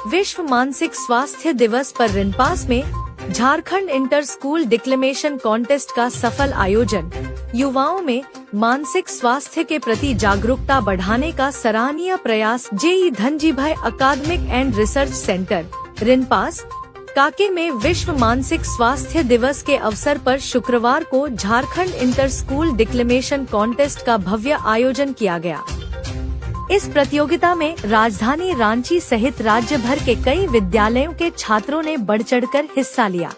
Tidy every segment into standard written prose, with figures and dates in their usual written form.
विश्व मानसिक स्वास्थ्य दिवस पर रिनपास में झारखंड इंटर स्कूल डिक्लेमेशन कॉन्टेस्ट का सफल आयोजन युवाओं में मानसिक स्वास्थ्य के प्रति जागरूकता बढ़ाने का सराहनीय प्रयास। जेई धनजीभाई अकादमिक एंड रिसर्च सेंटर रिनपास काके में विश्व मानसिक स्वास्थ्य दिवस के अवसर पर शुक्रवार को झारखंड इंटर स्कूल डिक्लेमेशन कॉन्टेस्ट का भव्य आयोजन किया गया। इस प्रतियोगिता में राजधानी रांची सहित राज्य भर के कई विद्यालयों के छात्रों ने बढ़ चढ़कर हिस्सा लिया।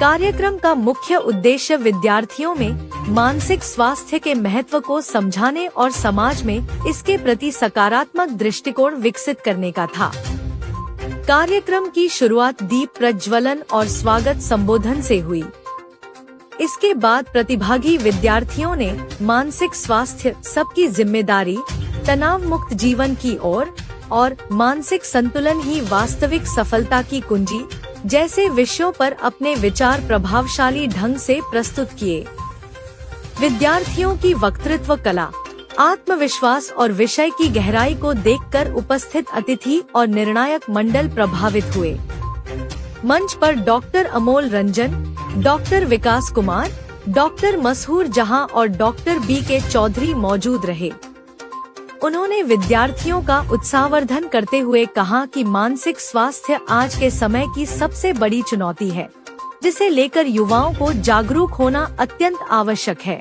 कार्यक्रम का मुख्य उद्देश्य विद्यार्थियों में मानसिक स्वास्थ्य के महत्व को समझाने और समाज में इसके प्रति सकारात्मक दृष्टिकोण विकसित करने का था। कार्यक्रम की शुरुआत दीप प्रज्वलन और स्वागत संबोधन से हुई। इसके बाद प्रतिभागी विद्यार्थियों ने मानसिक स्वास्थ्य सबकी जिम्मेदारी, तनाव मुक्त जीवन की ओर और मानसिक संतुलन ही वास्तविक सफलता की कुंजी जैसे विषयों पर अपने विचार प्रभावशाली ढंग से प्रस्तुत किए। विद्यार्थियों की वक्तृत्व कला, आत्मविश्वास और विषय की गहराई को देखकर उपस्थित अतिथि और निर्णायक मंडल प्रभावित हुए। मंच पर डॉक्टर अमोल रंजन, डॉक्टर विकास कुमार, डॉक्टर मशहूर जहां और डॉक्टर बी के चौधरी मौजूद रहे। उन्होंने विद्यार्थियों का उत्साहवर्धन करते हुए कहा कि मानसिक स्वास्थ्य आज के समय की सबसे बड़ी चुनौती है, जिसे लेकर युवाओं को जागरूक होना अत्यंत आवश्यक है।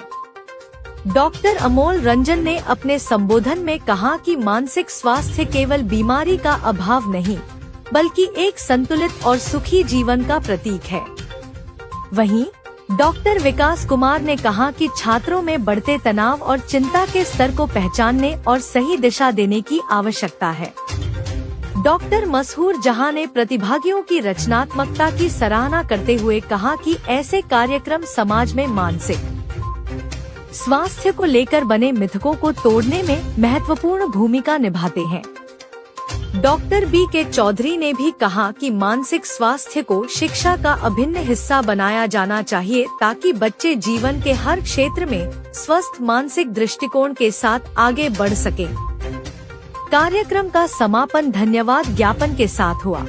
डॉक्टर अमोल रंजन ने अपने संबोधन में कहा कि मानसिक स्वास्थ्य केवल बीमारी का अभाव नहीं, बल्कि एक संतुलित और सुखी जीवन का प्रतीक है। वहीं डॉक्टर विकास कुमार ने कहा कि छात्रों में बढ़ते तनाव और चिंता के स्तर को पहचानने और सही दिशा देने की आवश्यकता है। डॉक्टर मशहूर जहां ने प्रतिभागियों की रचनात्मकता की सराहना करते हुए कहा कि ऐसे कार्यक्रम समाज में मानसिक स्वास्थ्य को लेकर बने मिथकों को तोड़ने में महत्वपूर्ण भूमिका निभाते हैं। डॉक्टर बी के चौधरी ने भी कहा कि मानसिक स्वास्थ्य को शिक्षा का अभिन्न हिस्सा बनाया जाना चाहिए ताकि बच्चे जीवन के हर क्षेत्र में स्वस्थ मानसिक दृष्टिकोण के साथ आगे बढ़ सकें। कार्यक्रम का समापन धन्यवाद ज्ञापन के साथ हुआ।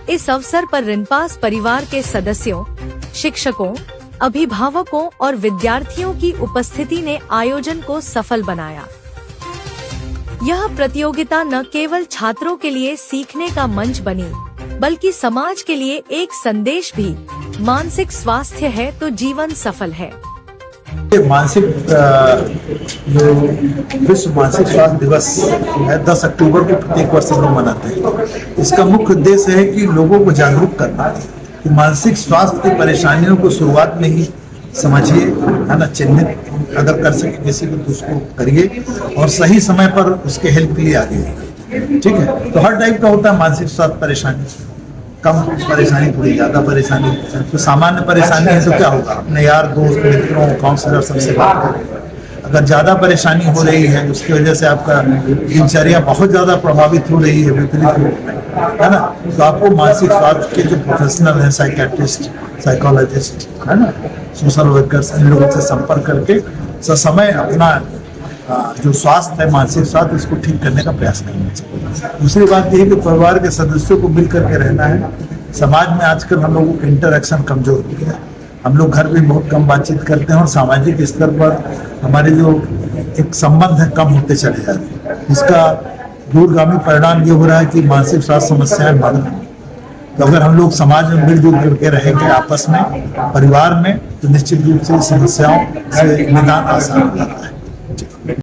इस अवसर पर रिनपास परिवार के सदस्यों, शिक्षकों, अभिभावकों और विद्यार्थियों की उपस्थिति ने आयोजन को सफल बनाया। यह प्रतियोगिता न केवल छात्रों के लिए सीखने का मंच बनी, बल्कि समाज के लिए एक संदेश भी, मानसिक स्वास्थ्य है तो जीवन सफल है। मानसिक जो विश्व मानसिक स्वास्थ्य दिवस है 10 अक्टूबर को प्रत्येक वर्ष हम लोग मनाते हैं। इसका मुख्य उद्देश्य है कि लोगों को जागरूक करना कि मानसिक स्वास्थ्य की परेशानियों को शुरुआत में ही समझिए, है ना, चिन्हित अगर कर सके किसी को तो उसको करिए और सही समय पर उसके हेल्प के लिए आगे आइए। ठीक है, तो हर टाइप का होता है मानसिक स्वास्थ्य परेशानी, कम परेशानी, थोड़ी ज्यादा परेशानी। तो सामान्य परेशानी है तो क्या होगा, अपने यार दोस्त मित्रों काउंसलर सबसे बात करें। अगर ज्यादा परेशानी हो रही है उसकी वजह से आपका दिनचर्या बहुत ज्यादा प्रभावित हो रही है विपरीत रूप में, है ना, तो आपको मानसिक स्वास्थ्य के जो प्रोफेशनल हैं, साइकियाट्रिस्ट, साइकोलॉजिस्ट, है ना, सोशल वर्कर्स, इन लोगों से संपर्क करके ससमय अपना जो स्वास्थ्य है, मानसिक स्वास्थ्य, उसको ठीक करने का प्रयास करना चाहिए। दूसरी बात यह है कि परिवार के सदस्यों को मिल करके रहना है। समाज में आजकल हम लोगों का इंटरेक्शन कमजोर हो गया है, हम लोग घर में बहुत कम बातचीत करते हैं और सामाजिक स्तर पर हमारे जो एक संबंध है कम होते चले जाते हैं। इसका दूरगामी परिणाम ये हो रहा है कि मानसिक स्वास्थ्य समस्याएं बढ़ रही हैं। तो अगर हम लोग समाज में मिलजुल करके रहेंगे आपस में, परिवार में, तो निश्चित रूप से समस्याओं से निदान आसान हो जाता है।